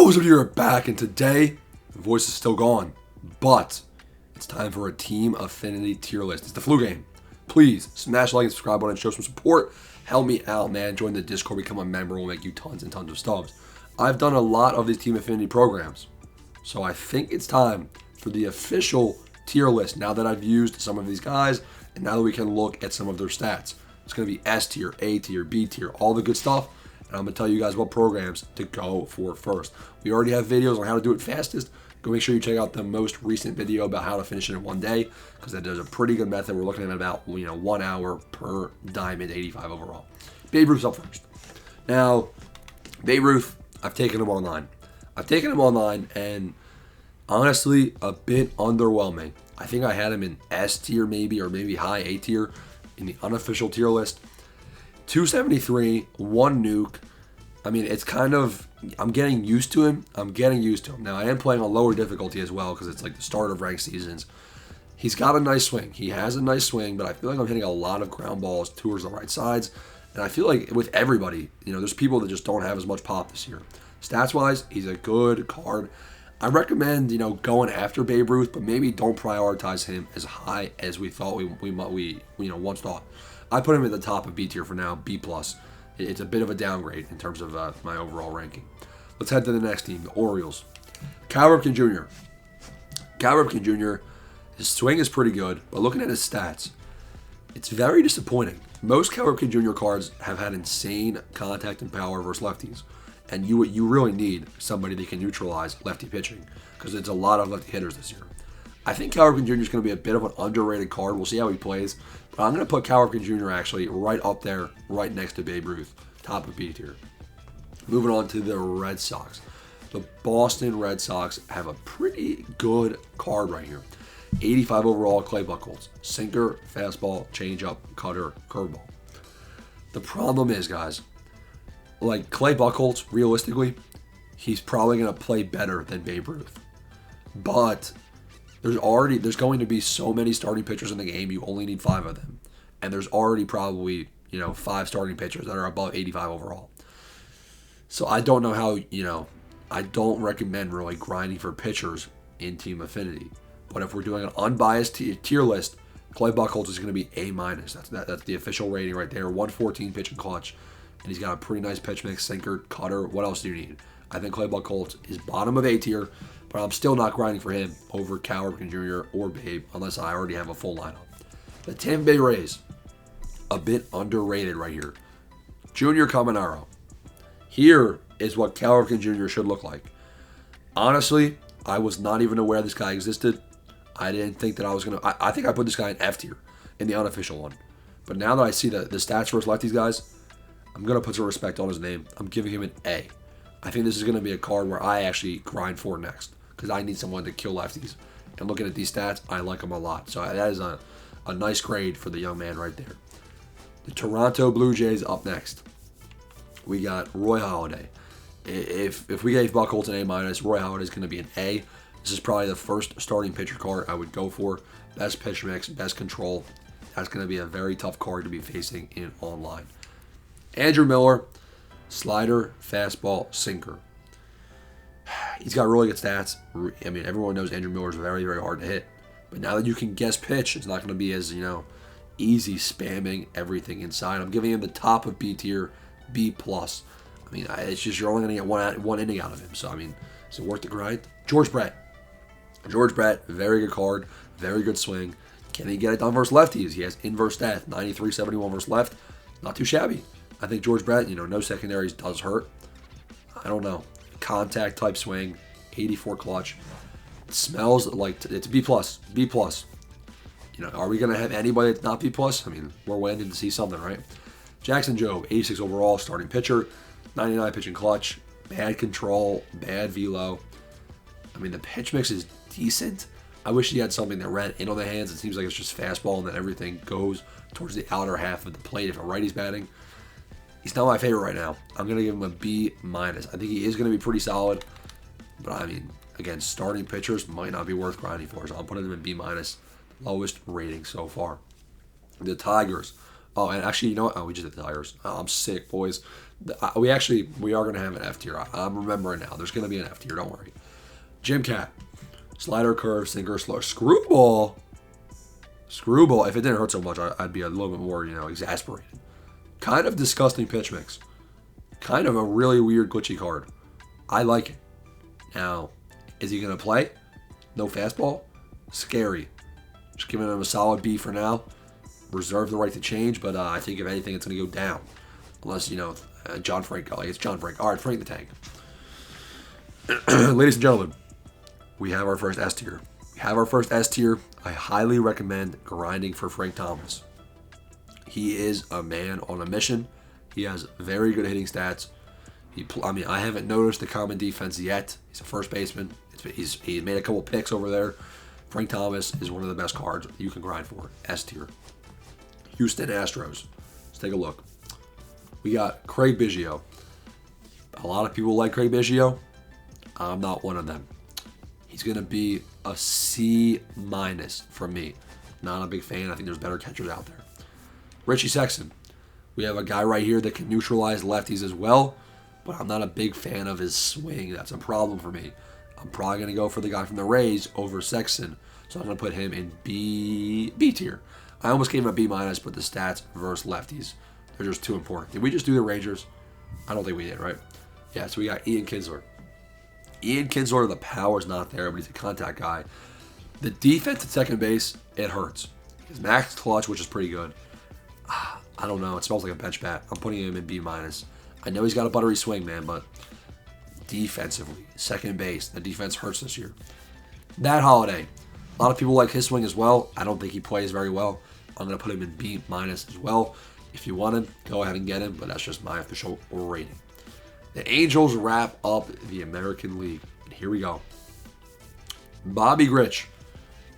Yo, what's up? You're back, and today, the voice is still gone, but it's time for a Team Affinity tier list. It's the flu game. Please smash the like and subscribe button and show some support. Help me out, man. Join the Discord, become a member. We'll make you tons and tons of stubs. I've done a lot of these Team Affinity programs, so I think it's time for the official tier list. Now that I've used some of these guys, and now that we can look at some of their stats, it's going to be S tier, A tier, B tier, all the good stuff. And I'm going to tell you guys what programs to go for first. We already have videos on how to do it fastest. Go make sure you check out the most recent video about how to finish it in one day, because that does a pretty good method. We're looking at about 1 hour per diamond, 85 overall. Babe Ruth's up first. Now, Babe Ruth, I've taken him online. And honestly, a bit underwhelming. I think I had him in S tier maybe, or maybe high A tier in the unofficial tier list. 273, 1 nuke. I mean, it's kind of, I'm getting used to him. Now, I am playing on lower difficulty as well because it's like the start of ranked seasons. He's got a nice swing. He has a nice swing, but I feel like I'm hitting a lot of ground balls towards the right sides. And I feel like with everybody, there's people that just don't have as much pop this year. Stats-wise, he's a good card. I recommend, going after Babe Ruth, but maybe don't prioritize him as high as we thought we once thought. I put him at the top of B tier for now, B+. It's a bit of a downgrade in terms of my overall ranking. Let's head to the next team, the Orioles. Ripken Jr. Ripken Jr., his swing is pretty good, but looking at his stats, it's very disappointing. Most Ripken Jr. cards have had insane contact and power versus lefties, and you really need somebody that can neutralize lefty pitching, because it's a lot of lefty hitters this year. I think Ripken Jr. is going to be a bit of an underrated card. We'll see how he plays. But I'm going to put Ripken Jr. actually right up there, right next to Babe Ruth, top of B tier. Moving on to the Red Sox. The Boston Red Sox have a pretty good card right here. 85 overall, Clay Buchholz. Sinker, fastball, changeup, cutter, curveball. The problem is, guys, like Clay Buchholz, realistically, he's probably going to play better than Babe Ruth. But there's going to be so many starting pitchers in the game, you only need 5 of them. And there's already probably, 5 starting pitchers that are above 85 overall. So I don't know how, I don't recommend really grinding for pitchers in Team Affinity. But if we're doing an unbiased tier list, Clay Buchholz is going to be A-. That's the official rating right there. 114 pitch and clutch. And he's got a pretty nice pitch mix, sinker, cutter. What else do you need? I think Clay Buchholz is bottom of A tier. But I'm still not grinding for him over Ripken Jr. or Babe unless I already have a full lineup. The Tampa Bay Rays, a bit underrated right here. Junior Caminero. Here is what Ripken Jr. should look like. Honestly, I was not even aware this guy existed. I didn't think that I was going to... I think I put this guy in F tier in the unofficial one. But now that I see the stats versus lefties, guys, I'm going to put some respect on his name. I'm giving him an A. I think this is going to be a card where I actually grind for next, because I need someone to kill lefties. And looking at these stats, I like him a lot. So that is a nice grade for the young man right there. The Toronto Blue Jays up next. We got Roy Halladay. If we gave Buchholz an A-, Roy Halladay is going to be an A. This is probably the first starting pitcher card I would go for. Best pitch mix, best control. That's going to be a very tough card to be facing in online. Andrew Miller, slider, fastball, sinker. He's got really good stats. I mean, everyone knows Andrew Miller is very, very hard to hit. But now that you can guess pitch, it's not going to be as, easy spamming everything inside. I'm giving him the top of B tier, B+. I mean, it's just you're only going to get one inning out of him. So, I mean, is it worth the grind? George Brett, very good card, very good swing. Can he get it done versus lefties? He has inverse stats, 93-71 versus left. Not too shabby. I think George Brett, no secondaries does hurt. I don't know. Contact type swing, 84 clutch. It smells like it's B+. B+. Are we going to have anybody that's not B+? I mean, we're waiting to see something, right? Jackson Jobe, 86 overall, starting pitcher, 99 pitch and clutch, bad control, bad velo. I mean, the pitch mix is decent. I wish he had something that ran in on the hands. It seems like it's just fastball and then everything goes towards the outer half of the plate if a righty's batting. He's not my favorite right now. I'm going to give him a B-. I think he is going to be pretty solid. But, I mean, again, starting pitchers might not be worth grinding for. So I'm putting him in B-, lowest rating so far. The Tigers, Oh, and actually, you know what? Oh, we just did the tires. Oh, I'm sick, boys. We are going to have an F tier. I'm remembering now. There's going to be an F tier. Don't worry. Jim Kaat. Slider, curve, sinker, slow. Screwball. Screwball. If it didn't hurt so much, I'd be a little bit more, exasperated. Kind of disgusting pitch mix. Kind of a really weird, glitchy card. I like it. Now, is he going to play? No fastball? Scary. Just giving him a solid B for now. Reserve the right to change, but I think if anything, it's going to go down. Unless, John Franco. Like, it's John Franco. All right, Frank the Tank. Ladies and gentlemen, we have our first S tier. I highly recommend grinding for Frank Thomas. He is a man on a mission. He has very good hitting stats. I haven't noticed the common defense yet. He's a first baseman. He's made a couple picks over there. Frank Thomas is one of the best cards you can grind for. S tier. Houston Astros. Let's take a look. We got Craig Biggio. A lot of people like Craig Biggio. I'm not one of them. He's going to be a C- from me. Not a big fan. I think there's better catchers out there. Richie Sexson. We have a guy right here that can neutralize lefties as well, but I'm not a big fan of his swing. That's a problem for me. I'm probably going to go for the guy from the Rays over Sexson, so I'm going to put him in B tier. I almost gave him a B-, but the stats versus lefties, they're just too important. Did we just do the Rangers? I don't think we did, right? Yeah, so we got Kinsler. Kinsler, the power's not there, but he's a contact guy. The defense at second base, it hurts. His max clutch, which is pretty good. I don't know. It smells like a bench bat. I'm putting him in B-. I know he's got a buttery swing, man, but defensively, second base, the defense hurts this year. That Halladay. A lot of people like his swing as well. I don't think he plays very well. I'm going to put him in B- as well. If you want him, go ahead and get him, but that's just my official rating. The Angels wrap up the American League. And here we go. Bobby Grich.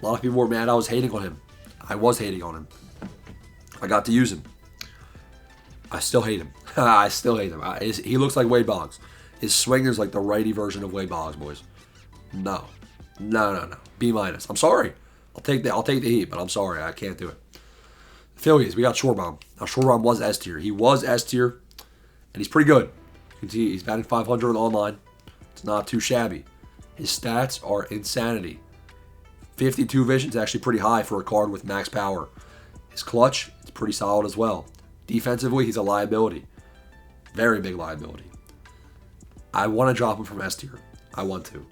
A lot of people were mad I was hating on him. I was hating on him. I got to use him. I still hate him. He looks like Wade Boggs. His swing is like the righty version of Wade Boggs, boys. No. B-. I'm sorry. I'll take the heat, but I'm sorry. I can't do it. Phillies, we got Schwarber. Now, Schwarber was S tier. He was S tier, and he's pretty good. You can see he's batting 500 online. It's not too shabby. His stats are insanity. 52 vision is actually pretty high for a card with max power. His clutch is pretty solid as well. Defensively, he's a liability. Very big liability. I want to drop him from S tier. I want to.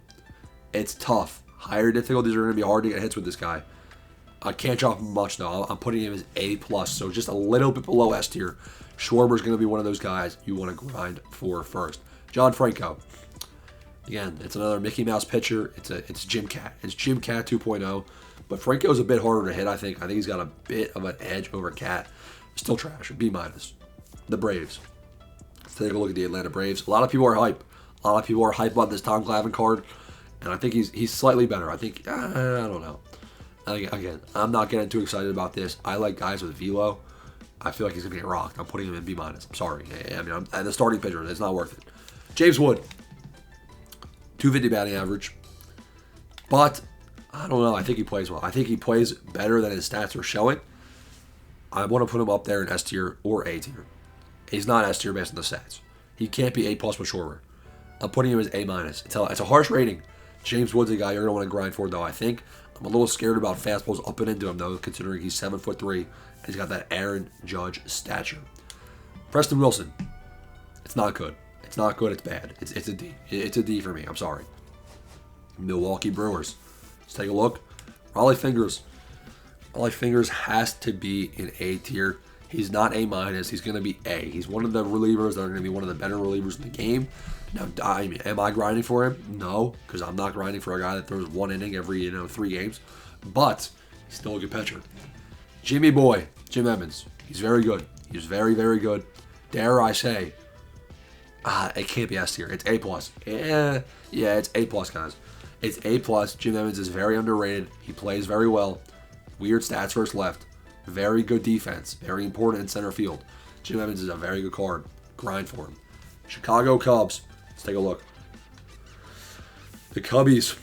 It's tough. Higher difficulties are going to be hard to get hits with this guy. I can't drop him much, though. I'm putting him as A+, so just a little bit below S tier. Schwarber's going to be one of those guys you want to grind for first. John Franco. Again, it's another Mickey Mouse pitcher. It's Jim Kaat. It's Jim Kaat 2.0. But Franco's a bit harder to hit, I think. I think he's got a bit of an edge over Kaat. Still trash. B-. The Braves. Let's take a look at the Atlanta Braves. A lot of people are hype. About this Tom Glavine card. And I think he's slightly better. I think, I don't know. Again, I'm not getting too excited about this. I like guys with velo. I feel like he's going to get rocked. I'm putting him in B-. I'm sorry. I'm the starting pitcher. It's not worth it. James Wood. 250 batting average. But, I don't know. I think he plays well. I think he plays better than his stats are showing. I want to put him up there in S tier or A tier. He's not S tier based on the stats. He can't be A+ with Schwarber. I'm putting him as A-. It's a harsh rating. James Wood's a guy you're going to want to grind for, though, I think. I'm a little scared about fastballs up and into him, though, considering he's 7'3", and he's got that Aaron Judge stature. Preston Wilson. It's not good. It's bad. It's a D. It's a D for me. I'm sorry. Milwaukee Brewers. Let's take a look. Rollie Fingers. Rollie Fingers has to be in A tier. He's not A-. He's going to be A. He's one of the relievers that are going to be one of the better relievers in the game. Now, am I grinding for him? No, because I'm not grinding for a guy that throws one inning every 3 games. But he's still a good pitcher. Jimmy Boy, Jim Edmonds. He's very good. He's very, very good. Dare I say, it can't be S tier. It's A+. Yeah, it's A+, guys. It's A+. Jim Edmonds is very underrated. He plays very well. Weird stats versus left. Very good defense. Very important in center field. Jim Edmonds is a very good card. Grind for him. Chicago Cubs. Let's take a look. The Cubbies.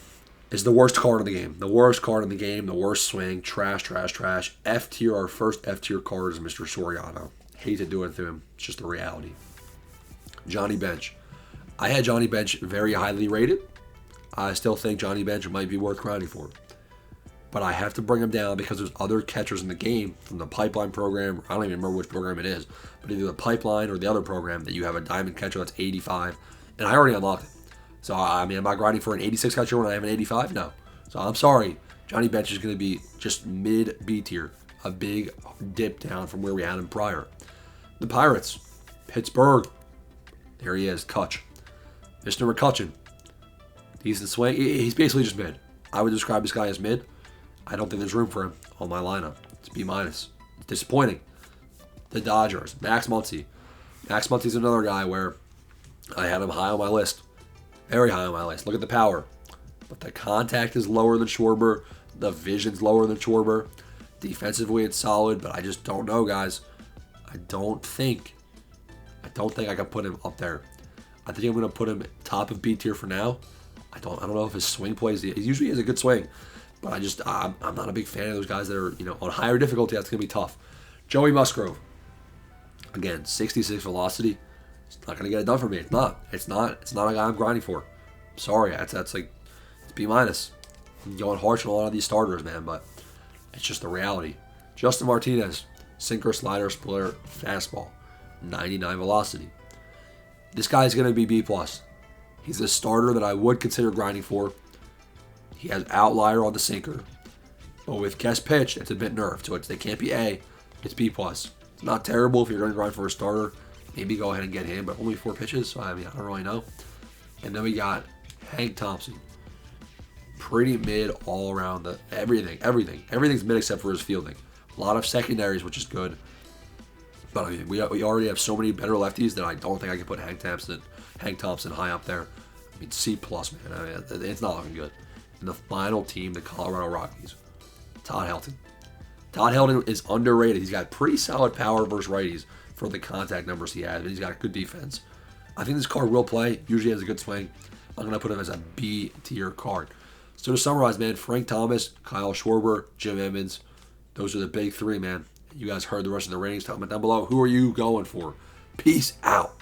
is the worst card in the game. The worst card in the game, the worst swing. Trash, trash, trash. F tier, our first F tier card is Mr. Soriano. Hate to do it to him. It's just the reality. Johnny Bench. I had Johnny Bench very highly rated. I still think Johnny Bench might be worth grinding for. But I have to bring him down because there's other catchers in the game from the Pipeline program. I don't even remember which program it is. But either the Pipeline or the other program that you have a diamond catcher that's 85. And I already unlocked it. So, I mean, am I grinding for an 86 catcher when I have an 85? No. So, I'm sorry. Johnny Bench is going to be just mid B tier. A big dip down from where we had him prior. The Pirates. Pittsburgh. There he is. Kutch. Mr. McCutchen. Decent swing. He's basically just mid. I would describe this guy as mid. I don't think there's room for him on my lineup. It's B-. Disappointing. The Dodgers. Max Muncy. Max Muncy's another guy where I had him high on my list. Very high on my list. Look at the power. But the contact is lower than Schwarber. The vision's lower than Schwarber. Defensively, it's solid, but I just don't know, guys. I don't think I can put him up there. I think I'm going to put him top of B tier for now. I don't know if his swing plays. He usually has a good swing, but I'm not a big fan of those guys that are on higher difficulty. That's going to be tough. Joey Musgrove. Again, 66 velocity. It's not going to get it done for me. It's not. It's not a guy I'm grinding for. I'm sorry. That's like it's B-. I'm going harsh on a lot of these starters, man, but it's just the reality. Justin Martinez, sinker, slider, splitter, fastball, 99 velocity. This guy's going to be B+. He's a starter that I would consider grinding for. He has outlier on the sinker, but with guest pitch, it's a bit nerfed, so they can't be A. It's B+. It's not terrible if you're going to grind for a starter. Maybe go ahead and get him, but only 4 pitches, so I mean, I don't really know. And then we got Hank Thompson. Pretty mid all around. Everything's mid except for his fielding. A lot of secondaries, which is good. But I mean, we already have so many better lefties that I don't think I can put Hank Thompson high up there. I mean, C+, man. I mean, it's not looking good. And the final team, the Colorado Rockies. Todd Helton. Todd Helton is underrated. He's got pretty solid power versus righties for the contact numbers he has, but he's got good defense. I think this card will play. Usually has a good swing. I'm going to put him as a B tier card. So to summarize, man, Frank Thomas, Kyle Schwarber, Jim Edmonds. Those are the big 3, man. You guys heard the rest of the ratings. Comment down below. Who are you going for? Peace out.